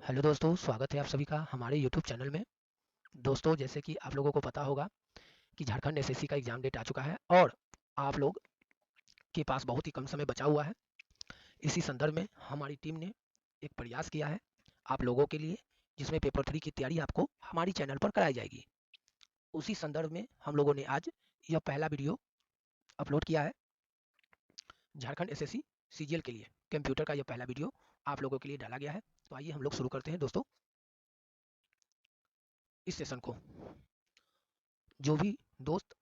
Hello दोस्तों, स्वागत है आप सभी का हमारे यूट्यूब चैनल में। दोस्तों, जैसे कि आप लोगों को पता होगा कि झारखंड एसएससी का एग्जाम डेट आ चुका है और आप लोग के पास बहुत ही कम समय बचा हुआ है। इसी संदर्भ में हमारी टीम ने एक प्रयास किया है आप लोगों के लिए, जिसमें पेपर 3 की तैयारी आपको हमारी चैनल पर कराई जाएगी। उसी संदर्भ में हम लोगों ने आज यह पहला वीडियो अपलोड किया है झारखंड एसएससी सीजीएल के लिए। कंप्यूटर का यह पहला वीडियो आप लोगों के लिए डाला गया है। तो आइए हम लोग शुरू करते हैं दोस्तों इस सेशन को। जो भी दोस्त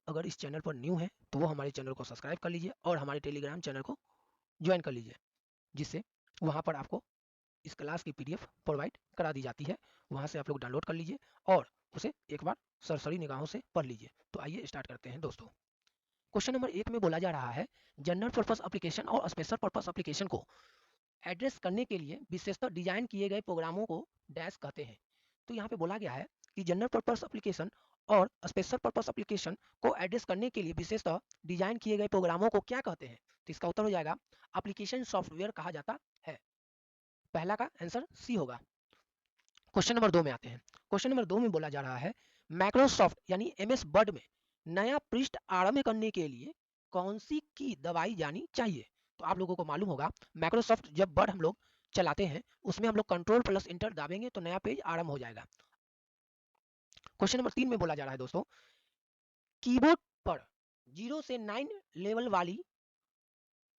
अगर इस चैनल पर न्यू है तो वो हमारे चैनल को सब्सक्राइब कर लीजिए और हमारे टेलीग्राम चैनल को ज्वाइन कर लीजिए, जिससे वहाँ पर आपको इस क्लास की पीडीएफ प्रोवाइड करा दी जाती है। वहाँ से आप लोग डाउनलोड कर लीजिए और उसे एक बार सरसरी निगाहों से पढ़ लीजिए। तो आइए स्टार्ट करते हैं दोस्तों। क्वेश्चन नंबर 1 में बोला जा रहा है, जनरल पर्पस एप्लीकेशन और स्पेशल पर्पस एप्लीकेशन को एड्रेस करने के लिए विशेषतः डिजाइन किए गए प्रोग्रामों को डैश कहते हैं। तो यहाँ पे बोला गया है कि जनरल पर्पस एप्लीकेशन और स्पेशल पर्पस एप्लीकेशन को एड्रेस करने के लिए विशेषतः डिजाइन किए गए प्रोग्रामों को क्या कहते हैं। तो इसका उत्तर हो जाएगा एप्लीकेशन सॉफ्टवेयर कहा जाता है। पहला का आंसर सी होगा। क्वेश्चन नंबर 2 में आते हैं। क्वेश्चन नंबर 2 में बोला जा रहा है, माइक्रोसॉफ्ट यानी एमएस वर्ड में नया पृष्ठ आरंभ करने के लिए कौन सी की दबाई जानी चाहिए। तो आप लोगों को मालूम होगा, माइक्रोसॉफ्ट जब वर्ड हम लोग चलाते हैं उसमें हम लोग कंट्रोल प्लस इंटर दाबेंगे तो नया पेज आरंभ हो जाएगा। क्वेश्चन नंबर 3 में बोला जा रहा है दोस्तों, कीबोर्ड पर 0 से 9 लेवल वाली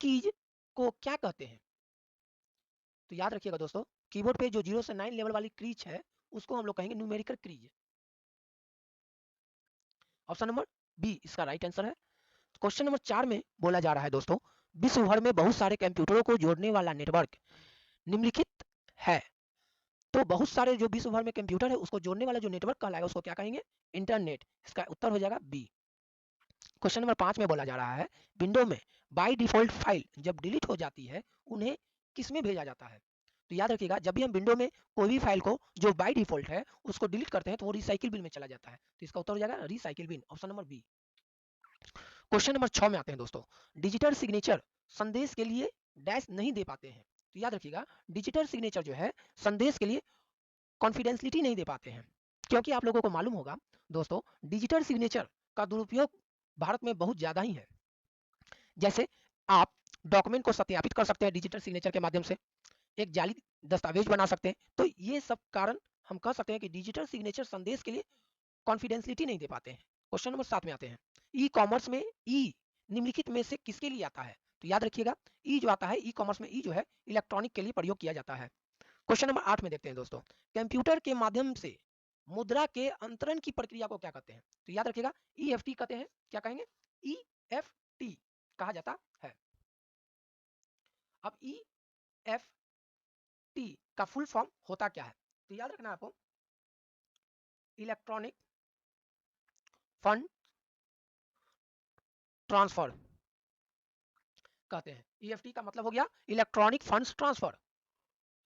कीज को क्या कहते हैं। तो याद रखिएगा दोस्तों, कीबोर्ड पे जो 0 से 9 लेवल वाली क्रीज है उसको हम लोग कहेंगे न्यूमेरिकल क्रीज। ऑप्शन नंबर बी इसका राइट आंसर है। क्वेश्चन नंबर 4 में बोला जा रहा है दोस्तों, विश्व भर में बहुत सारे कंप्यूटरों को जोड़ने वाला नेटवर्क निम्नलिखित है। तो बहुत सारे जो विश्व भर में कंप्यूटर है उसको जोड़ने वाला जो नेटवर्क कहलाएगा उसको क्या कहेंगे, इंटरनेट। इसका उत्तर हो जाएगा बी। क्वेश्चन नंबर 5 में बोला जा रहा है, विंडो में बाय डिफॉल्ट फाइल जब डिलीट हो जाती है उन्हें किस में भेजा जाता है। तो याद रखिएगा, जब भी हम विंडो में कोई भी फाइल को जो बाय डिफॉल्ट है उसको डिलीट करते हैं तो वो रिसाइकिल बिन में चला जाता है। तो इसका उत्तर हो जाएगा recycle bin, option number B. Question number 6 में आते हैं दोस्तों, डिजिटल सिग्नेचर संदेश के लिए डैश नहीं दे पाते हैं। तो याद रखिएगा, डिजिटल सिग्नेचर जो है संदेश के लिए कॉन्फिडेंशियलिटी नहीं दे पाते हैं, क्योंकि आप लोगों को मालूम होगा दोस्तों, डिजिटल सिग्नेचर का दुरुपयोग भारत में बहुत ज़्यादा ही है। जैसे आप डॉक्यूमेंट को सत्यापित कर सकते हैं डिजिटल सिग्नेचर के माध्यम से, एक जाली दस्तावेज बना सकते हैं। तो ये सब कारण हम कह सकते हैं कि डिजिटल सिग्नेचर संदेश के लिए कॉन्फिडेंशियलिटी नहीं दे पाते हैं। क्वेश्चन नंबर 7 में आते हैं, ई कॉमर्स में ई निम्नलिखित में से किसके लिए आता है। तो याद रखिएगा, ई जो आता है ई कॉमर्स में, ई जो है इलेक्ट्रॉनिक के लिए प्रयोग किया जाता है। क्वेश्चन नंबर 8 में देखते हैं दोस्तों, कंप्यूटर के माध्यम से मुद्रा के अंतरण की प्रक्रिया को क्या कहते हैं। तो याद रखिएगा, ईएफटी कहते हैं। क्या कहेंगे, ईएफटी कहा जाता है। अब ईएफटी का फुल फॉर्म होता क्या है। तो याद रखना आपको, इलेक्ट्रॉनिक फंड ट्रांसफर कहते हैं। ईएफटी का मतलब हो गया electronic funds transfer.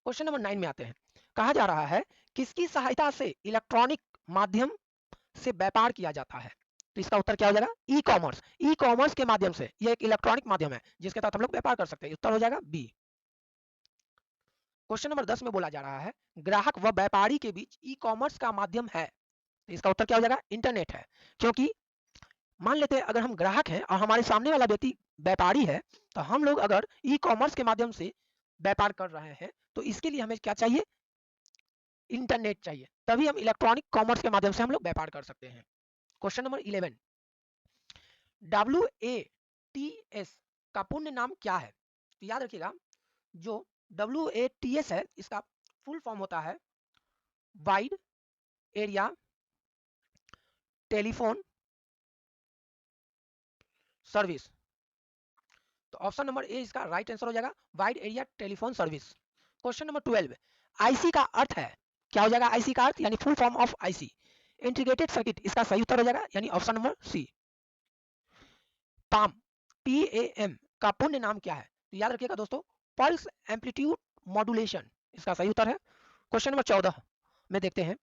Question number 9 में आते हैं, कहा जा रहा है किसकी सहायता से इलेक्ट्रॉनिक माध्यम से व्यापार किया जाता है। तो इसका उत्तर क्या हो जाएगा, ई कॉमर्स। ई कॉमर्स के माध्यम से, यह एक इलेक्ट्रॉनिक माध्यम है जिसके तहत हम लोग व्यापार कर सकते हैं। उत्तर हो जाएगा बी। क्वेश्चन नंबर 10 में बोला जा रहा है, ग्राहक व व्यापारी के बीच ई कॉमर्स का माध्यम है। तो इसका उत्तर क्या हो जाएगा, इंटरनेट है। क्योंकि मान लेते हैं अगर हम ग्राहक हैं और हमारे सामने वाला व्यक्ति व्यापारी है, तो हम लोग अगर ई कॉमर्स के माध्यम से व्यापार कर रहे हैं तो इसके लिए हमें क्या चाहिए, इंटरनेट चाहिए। तभी हम इलेक्ट्रॉनिक कॉमर्स के माध्यम से हम लोग व्यापार कर सकते हैं। क्वेश्चन नंबर 11, WATS का पूर्ण नाम क्या है। तो याद रखिएगा, जो WATS है इसका फुल फॉर्म होता है वाइड एरिया टेलीफोन सर्विस। तो ऑप्शन नंबर ए इसका राइट आंसर हो जाएगा, wide area telephone service. Question number 12, IC का अर्थ है, क्या हो जाएगा आईसी का अर्थ, यानी full form of IC, integrated circuit. इसका सही उत्तर हो जाएगा यानी option number C. PAM, PAM का पूर्ण नाम क्या है। तो याद रखिएगा दोस्तों, पल्स एम्पलीट्यूड मॉड्यूलेशन, इसका सही उत्तर है। क्वेश्चन नंबर 14 में देखते हैं,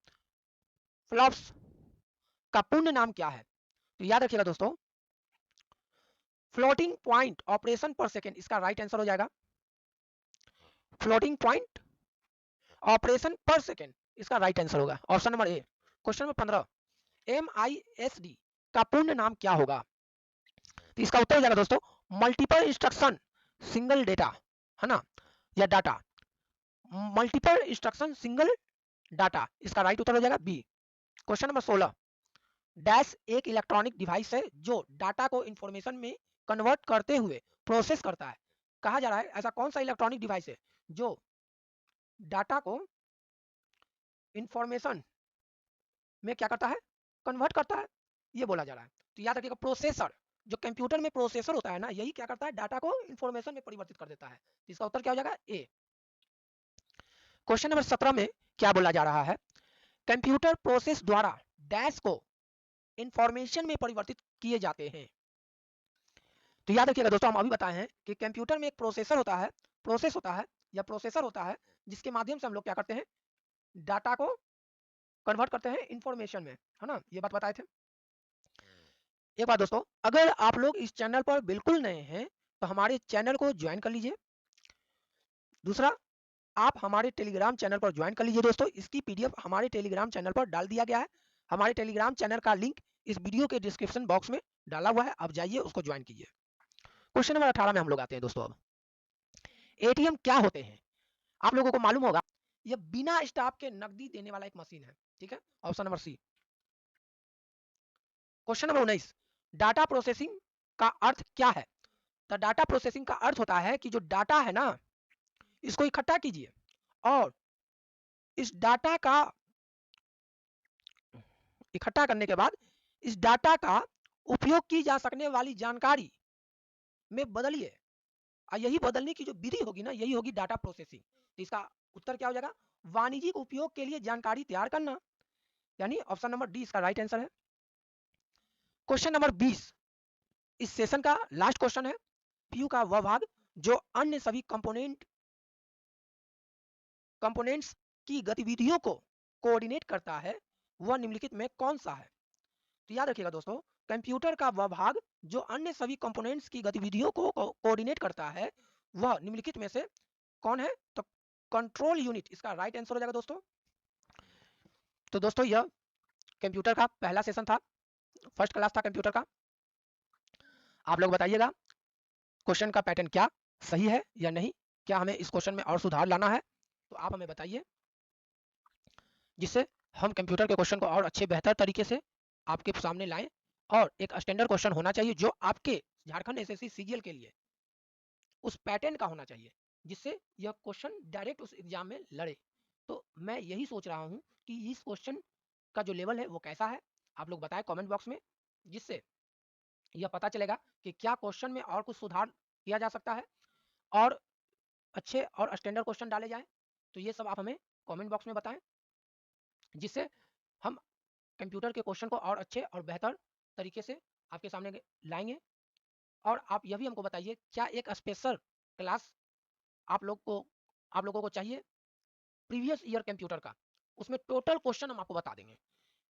फ्लॉप्स का पूर्ण नाम क्या है। तो याद रखिएगा दोस्तों, फ्लोटिंग पॉइंट ऑपरेशन पर सेकेंड, इसका राइट आंसर हो जाएगा फ्लोटिंग पॉइंट ऑपरेशन पर सेकेंड इसका राइट आंसर होगा option number A. Question number 15, MISD का पूर्ण नाम क्या होगा? तो इसका उत्तर हो जाएगा दोस्तों मल्टीपल इंस्ट्रक्शन सिंगल डेटा, है ना, या data. Multiple instruction single data, इसका राइट उत्तर हो जाएगा बी। क्वेश्चन नंबर 16, डैश एक इलेक्ट्रॉनिक डिवाइस है जो डाटा को इंफॉर्मेशन में कन्वर्ट करते हुए प्रोसेस करता है। कहा जा रहा है ऐसा कौन सा इलेक्ट्रॉनिक डिवाइस है जो डाटा को इंफॉर्मेशन में क्या करता है, कन्वर्ट करता है, ये बोला जा रहा है। तो याद रखिएगा प्रोसेसर, जो कंप्यूटर में प्रोसेसर होता है ना, यही क्या करता है, डाटा को इंफॉर्मेशन में परिवर्तित कर देता है। इसका उत्तर क्या हो जाएगा ए। क्वेश्चन नंबर 17 में क्या बोला जा रहा है, कंप्यूटर प्रोसेस द्वारा डैश को इंफॉर्मेशन में परिवर्तित किए जाते हैं। तो याद रखिएगा दोस्तों, हम अभी बताए हैं कि कंप्यूटर में एक प्रोसेसर होता है, प्रोसेस होता है या प्रोसेसर होता है, जिसके माध्यम से हम लोग क्या करते हैं, डाटा को कन्वर्ट करते हैं इंफॉर्मेशन में, है ना, ये बात बताए थे। एक बात दोस्तों, अगर आप लोग इस चैनल पर बिल्कुल नए हैं तो हमारे चैनल को ज्वाइन कर लीजिए। दूसरा, आप हमारे टेलीग्राम चैनल पर ज्वाइन कर लीजिए दोस्तों। इसकी पीडीएफ हमारे टेलीग्राम चैनल पर डाल दिया गया है। हमारे टेलीग्राम चैनल का लिंक इस वीडियो के डिस्क्रिप्शन बॉक्स में डाला हुआ है, आप जाइए उसको ज्वाइन कीजिए। क्वेश्चन नंबर 18 में हम लोग आते हैं दोस्तों। अब एटीएम क्या होते हैं? आप लोगों को मालूम होगा, यह बिना स्टाफ के नकदी देने वाला एक मशीन है, ठीक है, option number C. Question number 19, data processing का अर्थ क्या है? तो डाटा प्रोसेसिंग का अर्थ होता है कि जो डाटा है ना, इसको इकट्ठा कीजिए और इस डाटा का इकट्ठा करने के बाद इस डाटा का उपयोग की जा सकने वाली जानकारी में बदलिए, और यही बदलने की जो विधि होगी ना, यही होगी डाटा प्रोसेसिंग। तो इसका उत्तर क्या हो जाएगा, वाणिज्यिक उपयोग के लिए जानकारी तैयार करना, यानी ऑप्शन नंबर डी इसका राइट आंसर है। क्वेश्चन नंबर 20 इस सेशन का लास्ट क्वेश्चन है। पीयू का वह भाग जो अन्य सभी कंपोनेंट्स की गतिविधियों को कोऑर्डिनेट करता है, वह निम्नलिखित में कौन सा है? तो याद रखिएगा दोस्तों, कंप्यूटर का वह भाग जो अन्य सभी कंपोनेंट्स की गतिविधियों को कोऑर्डिनेट करता है, वह निम्नलिखित में से कौन है? तो कंट्रोल यूनिट इसका राइट आंसर हो जाएगा दोस्तों। तो दोस्तों, यह कंप्यूटर का पहला सेशन था, फर्स्ट क्लास था कंप्यूटर का। आप लोग बताइएगा क्वेश्चन का पैटर्न क्या सही है या नहीं, क्या हमें इस क्वेश्चन में और सुधार लाना है, तो आप हमें बताइए, जिससे हम कंप्यूटर के क्वेश्चन को और अच्छे बेहतर तरीके से आपके सामने लाएं। और एक स्टैंडर्ड क्वेश्चन होना चाहिए जो आपके झारखंड एसएससी सीजीएल के लिए उस पैटर्न का होना चाहिए, जिससे यह क्वेश्चन डायरेक्ट उस एग्जाम में लड़े। तो मैं यही सोच रहा हूं कि इस क्वेश्चन का जो लेवल है वो कैसा है, आप लोग बताएं कमेंट बॉक्स में, जिससे यह पता चलेगा कि क्या क्वेश्चन में और कुछ सुधार किया जा सकता है और अच्छे और स्टैंडर्ड क्वेश्चन डाले जाएं। तो ये सब आप हमें कमेंट बॉक्स में बताएं, जिससे हम कंप्यूटर के क्वेश्चन को और अच्छे और बेहतर तरीके से आपके सामने लाएंगे। और आप यह भी हमको बताइए, क्या एक स्पेशल क्लास आप लोगों को चाहिए प्रीवियस ईयर कंप्यूटर का? उसमें टोटल क्वेश्चन हम आपको बता देंगे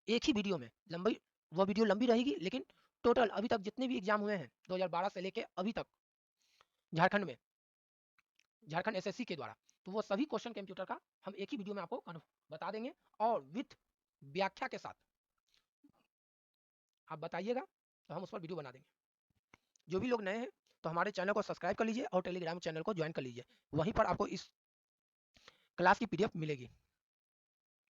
एक ही वीडियो में। लंबी वो वीडियो लंबी रहेगी, लेकिन टोटल अभी तक जितने भी एग्जाम हुए हैं 2012 से लेके अभी तक झारखंड में, झारखंड एसएससी के द्वारा, तो वो सभी क्वेश्चन कंप्यूटर का हम एक ही वीडियो में आपको बता देंगे और विथ व्याख्या के साथ। आप बताइएगा तो हम उस पर वीडियो बना देंगे। जो भी लोग नए हैं तो हमारे चैनल को सब्सक्राइब कर लीजिए और टेलीग्राम चैनल को ज्वाइन कर लीजिए, वहीं पर आपको इस क्लास की पीडीएफ मिलेगी।